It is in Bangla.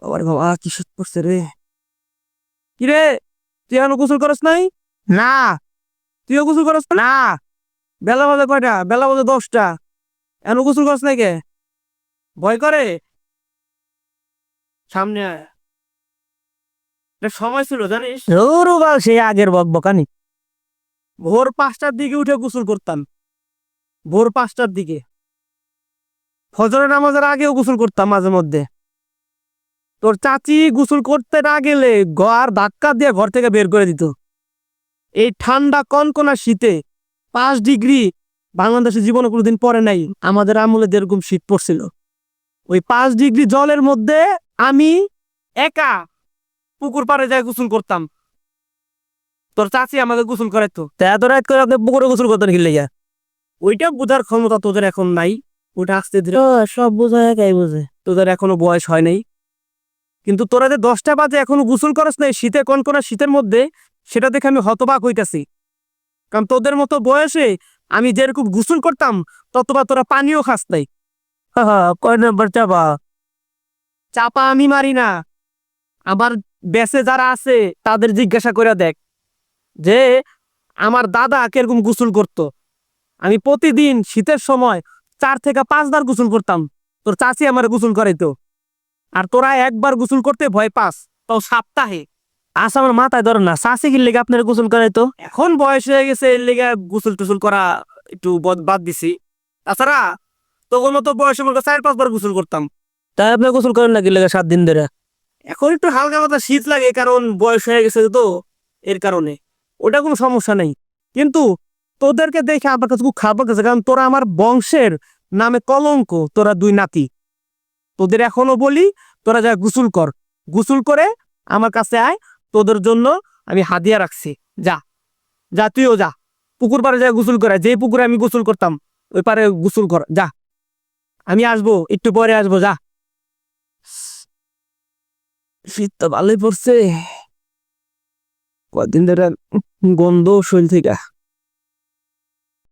আরে বাবা কি শীত পড়ছে রে। কি রে, তুই এখনো গোসল করস নাই? না। তুইও গোসল করস না? না। বেলা বাজে কয়টা? বেলা বাজে 10টা, এখনো গোসল করস নাই কে? ভয় করে? সামনে আয়, এটা সময় ছিল জানিস। রৌরবাল সেই আগের বকবকানি। ভোর 5টার দিকে উঠে গোসল করতাম, ভোর 5টার দিকে। ফজরের নামাজের আগেও গোসল করতাম মাঝে মধ্যে। তোর চাচি গোসল করতে না গেলে ঘর ধাক্কা দিয়ে ঘর থেকে বের করে দিত। এই ঠান্ডা কনকনা শীতে 5 ডিগ্রি বাংলাদেশে জীবনে কোনোদিন পড়ে নাই। আমাদের আমলে যেরকম শীত পড়ছিল, ওই 5 ডিগ্রি জলের মধ্যে আমি একা পুকুর পাড়ে যায় গোসল করতাম। তোর চাচি আমাকে গোসল করাইতো। তা এত রাত করে আপনি পুকুরে গোসল করতেন কি লেগা? ওইটা বোঝার ক্ষমতা তোদের এখন নাই। ওটা আস্তে ধীরে, সব বোঝা একাই বোঝে। তোদের এখনো বয়স হয় নাই। কিন্তু তোরা যে 10টা বাজে এখনো গোসল করস নাই শীতে, কনকনা শীতের মধ্যে, সেটা দেখে আমি হতবাক হইতাছি। কারণ তোদের মতো বয়সে আমি যেরকম গোসল করতাম ততবা তোরা পানিও খাস নাই। কয় নম্বর চাপা? চাপা আমি মারি না। আবার বেসে যারা আছে তাদের জিজ্ঞাসা করে দেখ যে আমার দাদা কিরকম গোসল করত। আমি প্রতিদিন শীতের সময় 4 থেকে 5 বার গোসল করতাম। তোর চাচি আমার গোসল করাইতো। আর তোরা একবার গোসল করতে ভয় পাস, তাও সপ্তাহে। আচ্ছা, আমার মাথায় ধরেন না, চাষি কি লেগে আপনার গোসল করাইতো? এখন বয়স হয়ে গেছে, এর লেগে গোসল টুসল করা একটু বাদ দিছি। তাছাড়া তখন মতো বয়সে মতো 4-5 বার গোসল করতাম। তাই আপনি গোসল করেন না কি লেগে 7 দিন ধরে? এখন একটু হালকা পাতলা শীত লাগে, কারণ বয়স হয়ে গেছে তো, এর কারণে। ওটা কোনো সমস্যা নেই। কিন্তু তোদেরকে দেখে আমার কাছে খুব খারাপ লাগছে, কারণ তোরা আমার বংশের নামে কলঙ্ক। তোরা 2 নাতি, তোদের এখনো বলি তোরা যা গোসল কর, গোসল করে আমার কাছে আয়। তোদের জন্য আমি হাদিয়া রাখছি। যা, যা তুইও যা, পুকুর পাড়ে যা গোসল করে। যে পুকুরে আমি গোসল করতাম ওই পারে গোসল কর, যা। আমি আসবো, একটু পরে আসবো, যা। শীত তো ভালোই পড়ছে, কদিন ধরে গন্ধ শরীর থেকে।